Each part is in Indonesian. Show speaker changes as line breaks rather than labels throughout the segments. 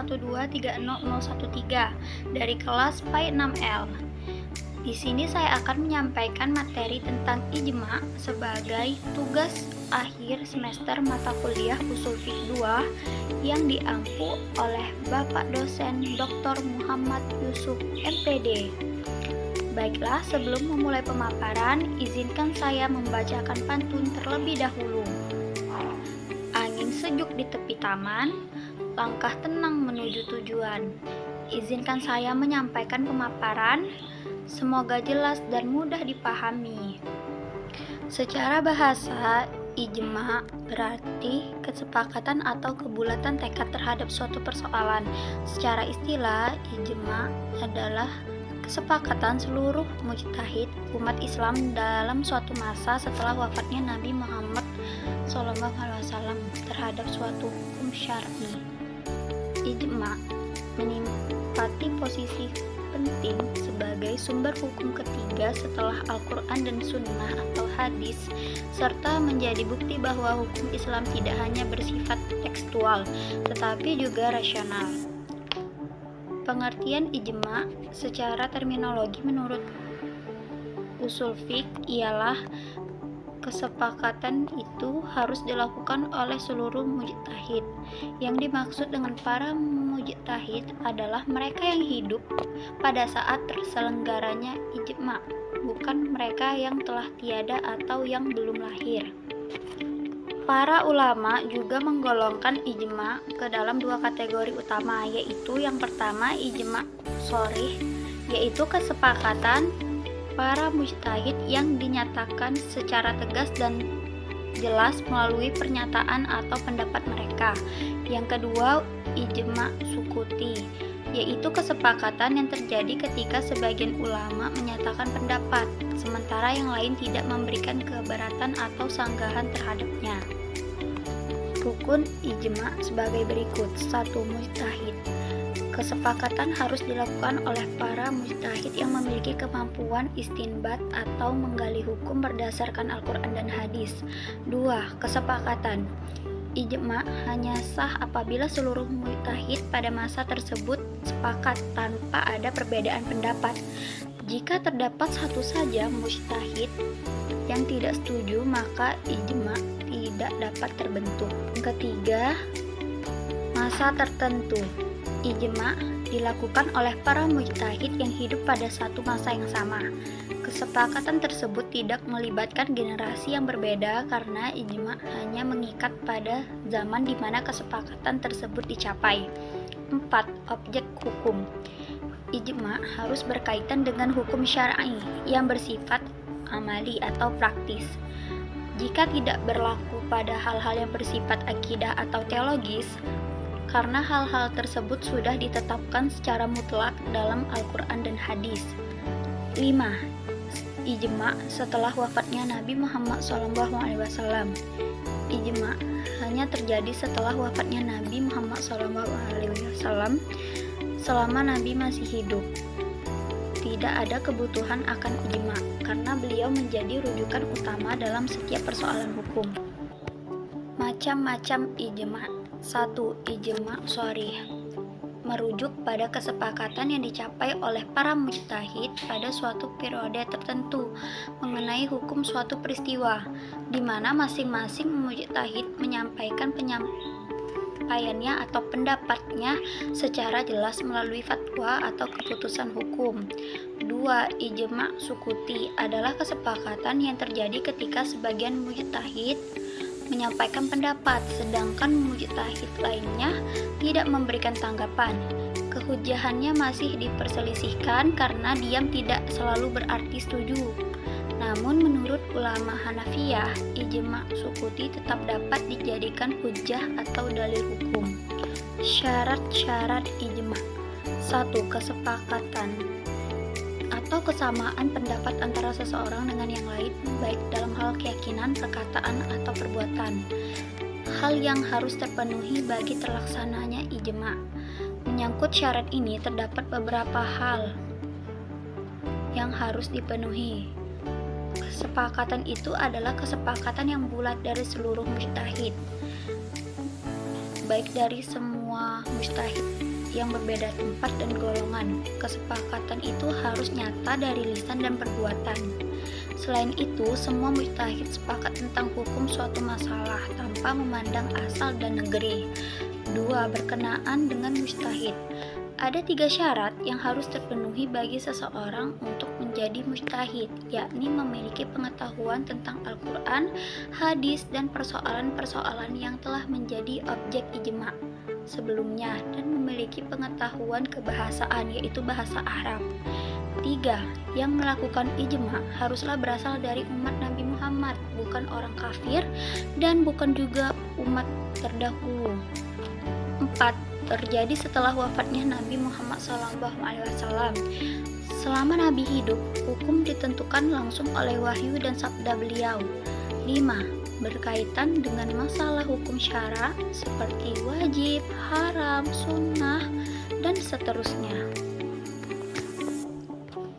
1230013 dari kelas PAI 6L. Di sini saya akan menyampaikan materi tentang ijma sebagai tugas akhir semester mata kuliah Ushul Fiqh 2 yang diampu oleh Bapak dosen Dr. Muhammad Yusuf MPD. Baiklah, sebelum memulai pemaparan, izinkan saya membacakan pantun terlebih dahulu. Angin sejuk di tepi taman, langkah tenang menuju tujuan. Izinkan saya menyampaikan pemaparan, semoga jelas dan mudah dipahami. Secara bahasa, ijma berarti kesepakatan atau kebulatan tekad terhadap suatu persoalan. Secara istilah, ijma adalah kesepakatan seluruh mujtahid umat Islam dalam suatu masa setelah wafatnya Nabi Muhammad SAW terhadap suatu hukum syar'i. Ijma menempati posisi penting sebagai sumber hukum ketiga setelah Al-Quran dan Sunnah atau hadis, serta menjadi bukti bahwa hukum Islam tidak hanya bersifat tekstual, tetapi juga rasional. Pengertian ijma secara terminologi menurut usul fiqh ialah kesepakatan itu harus dilakukan oleh seluruh mujtahid. Yang dimaksud dengan para mujtahid adalah mereka yang hidup pada saat terselenggaranya ijma, bukan mereka yang telah tiada atau yang belum lahir. Para ulama juga menggolongkan ijma ke dalam dua kategori utama, yaitu yang pertama ijma shorih, yaitu kesepakatan para mujtahid yang dinyatakan secara tegas dan jelas melalui pernyataan atau pendapat mereka. Yang kedua, ijma sukuti, yaitu kesepakatan yang terjadi ketika sebagian ulama menyatakan pendapat, sementara yang lain tidak memberikan keberatan atau sanggahan terhadapnya. Rukun ijma sebagai berikut. 1. Mujtahid. Kesepakatan harus dilakukan oleh para mujtahid yang memiliki kemampuan istinbat atau menggali hukum berdasarkan Al-Quran dan hadis. 2. Kesepakatan. Ijma hanya sah apabila seluruh mujtahid pada masa tersebut sepakat tanpa ada perbedaan pendapat. Jika terdapat satu saja mujtahid yang tidak setuju, maka ijma tidak dapat terbentuk. Ketiga, masa tertentu. Ijma dilakukan oleh para mujtahid yang hidup pada satu masa yang sama. Kesepakatan tersebut tidak melibatkan generasi yang berbeda karena ijma hanya mengikat pada zaman di mana kesepakatan tersebut dicapai. 4. Objek hukum. Ijma harus berkaitan dengan hukum syar'i yang bersifat amali atau praktis. Jika tidak berlaku pada hal-hal yang bersifat akidah atau teologis, karena hal-hal tersebut sudah ditetapkan secara mutlak dalam Al-Quran dan hadis. 5. Ijma setelah wafatnya Nabi Muhammad SAW. Ijma hanya terjadi setelah wafatnya Nabi Muhammad SAW selama Nabi masih hidup. Tidak ada kebutuhan akan ijma karena beliau menjadi rujukan utama dalam setiap persoalan hukum. Macam-macam ijma. 1. Ijma shorih, merujuk pada kesepakatan yang dicapai oleh para mujtahid pada suatu periode tertentu mengenai hukum suatu peristiwa, di mana masing-masing mujtahid menyampaikan penyampaiannya atau pendapatnya secara jelas melalui fatwa atau keputusan hukum. 2. Ijma sukuti adalah kesepakatan yang terjadi ketika sebagian mujtahid menyampaikan pendapat, sedangkan mujtahid lainnya tidak memberikan tanggapan. Kehujahannya masih diperselisihkan karena diam tidak selalu berarti setuju. Namun menurut ulama Hanafiyah, ijma sukuti tetap dapat dijadikan hujjah atau dalil hukum. Syarat-syarat ijma. 1. Kesepakatan atau kesamaan pendapat antara seseorang dengan yang lain, baik dalam hal keyakinan, perkataan, atau perbuatan. Hal yang harus terpenuhi bagi terlaksananya ijma. Menyangkut syarat ini terdapat beberapa hal yang harus dipenuhi. Kesepakatan itu adalah kesepakatan yang bulat dari seluruh mujtahid, baik dari semua mujtahid yang berbeda tempat dan golongan. Kesepakatan itu harus nyata dari lisan dan perbuatan. Selain itu, semua mujtahid sepakat tentang hukum suatu masalah tanpa memandang asal dan negeri. 2. Berkenaan dengan mujtahid. Ada 3 syarat yang harus terpenuhi bagi seseorang untuk menjadi mujtahid, yakni memiliki pengetahuan tentang Al-Quran, hadis, dan persoalan-persoalan yang telah menjadi objek ijma sebelumnya, dan memiliki pengetahuan kebahasaan, yaitu bahasa Arab. 3. Yang melakukan ijma haruslah berasal dari umat Nabi Muhammad, bukan orang kafir dan bukan juga umat terdahulu. 4. Terjadi setelah wafatnya Nabi Muhammad SAW. Selama Nabi hidup, hukum ditentukan langsung oleh wahyu dan sabda beliau. 5. Berkaitan dengan masalah hukum syara seperti wajib, haram, sunnah, dan seterusnya.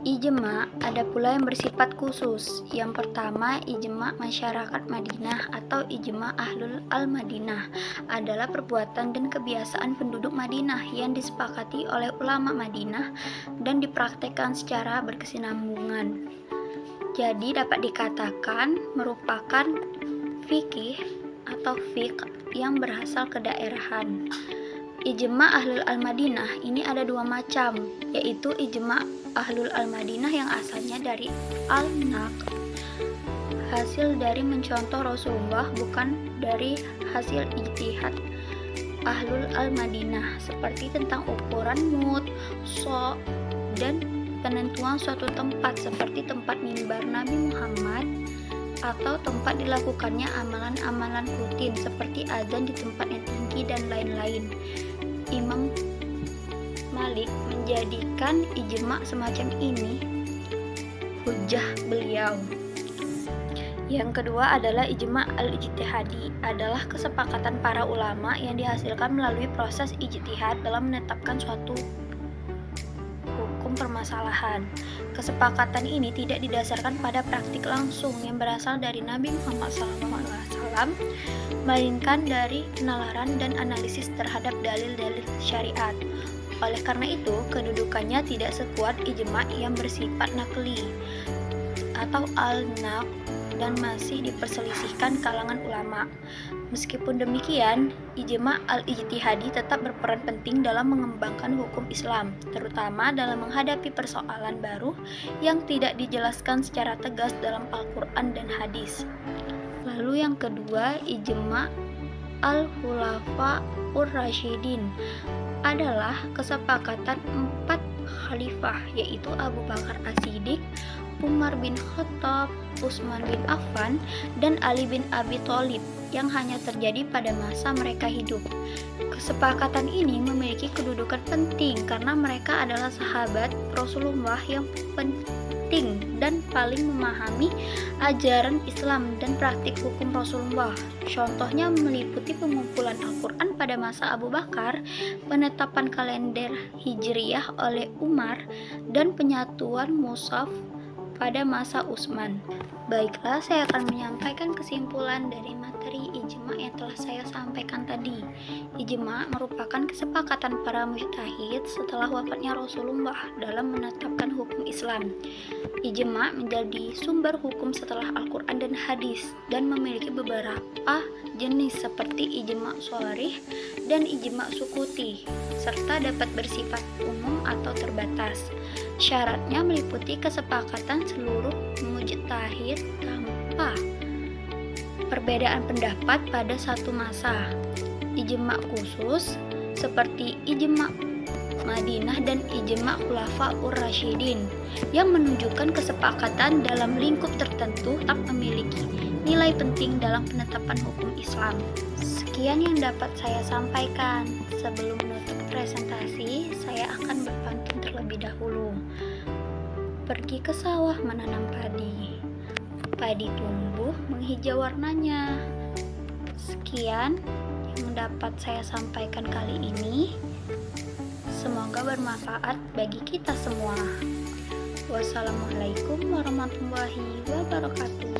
Ijma ada pula yang bersifat khusus. Yang pertama, ijma masyarakat Madinah atau ijma ahlul al-Madinah adalah perbuatan dan kebiasaan penduduk Madinah yang disepakati oleh ulama Madinah dan dipraktekkan secara berkesinambungan. Jadi dapat dikatakan merupakan fikih atau fiqh yang berasal kedaerahan. Ijma ahlul al-Madinah ini ada 2 macam, yaitu ijma ahlul al-Madinah yang asalnya dari al-naql, hasil dari mencontoh Rasulullah, bukan dari hasil ijtihad ahlul al-Madinah, seperti tentang ukuran mud, so, dan penentuan suatu tempat seperti tempat mimbar Nabi Muhammad atau tempat dilakukannya amalan-amalan rutin seperti azan di tempat yang tinggi dan lain-lain. Imam Malik menjadikan ijma semacam ini hujjah beliau. Yang kedua adalah ijma al-ijtihadi, adalah kesepakatan para ulama yang dihasilkan melalui proses ijtihad dalam menetapkan suatu hukum permasalahan. Kesepakatan ini tidak didasarkan pada praktik langsung yang berasal dari Nabi Muhammad SAW, melainkan dari penalaran dan analisis terhadap dalil-dalil syariat. Oleh karena itu, kedudukannya tidak sekuat ijma yang bersifat nakli atau al-naql dan masih diperselisihkan kalangan ulama. Meskipun demikian, ijma al-ijtihadi tetap berperan penting dalam mengembangkan hukum Islam, terutama dalam menghadapi persoalan baru yang tidak dijelaskan secara tegas dalam Al-Quran dan hadis. Lalu yang kedua, ijma al-khulafa ur-rasyidin adalah kesepakatan 4 khalifah, yaitu Abu Bakar As-Siddiq, Umar bin Khattab, Utsman bin Affan, dan Ali bin Abi Thalib yang hanya terjadi pada masa mereka hidup. Kesepakatan ini memiliki kedudukan penting karena mereka adalah sahabat Rasulullah yang penting dan paling memahami ajaran Islam dan praktik hukum Rasulullah. Contohnya meliputi pengumpulan Al-Quran pada masa Abu Bakar, penetapan kalender Hijriyah oleh Umar, dan penyatuan mushaf pada masa Utsman. Baiklah, saya akan menyampaikan kesimpulan dari materi ijma yang telah saya sampaikan tadi. Ijma merupakan kesepakatan para mujtahid setelah wafatnya Rasulullah dalam menetapkan hukum Islam. Ijma menjadi sumber hukum setelah Al-Quran dan hadis dan memiliki beberapa jenis seperti ijma sharih dan ijma sukuti, serta dapat bersifat umum atau terbatas. Syaratnya meliputi kesepakatan seluruh mujtahid tanpa perbedaan pendapat pada satu masa. Ijma khusus seperti ijma Madinah dan ijma khulafa ur-rasyidin yang menunjukkan kesepakatan dalam lingkup tertentu tetap memiliki nilai penting dalam penetapan hukum Islam. Sekian yang dapat saya sampaikan. Sebelum menutup presentasi, saya akan berpantun terlebih dahulu. Pergi ke sawah menanam padi. Padi tumbuh menghijau warnanya. Sekian yang dapat saya sampaikan kali ini. Semoga bermanfaat bagi kita semua. Wassalamualaikum warahmatullahi wabarakatuh.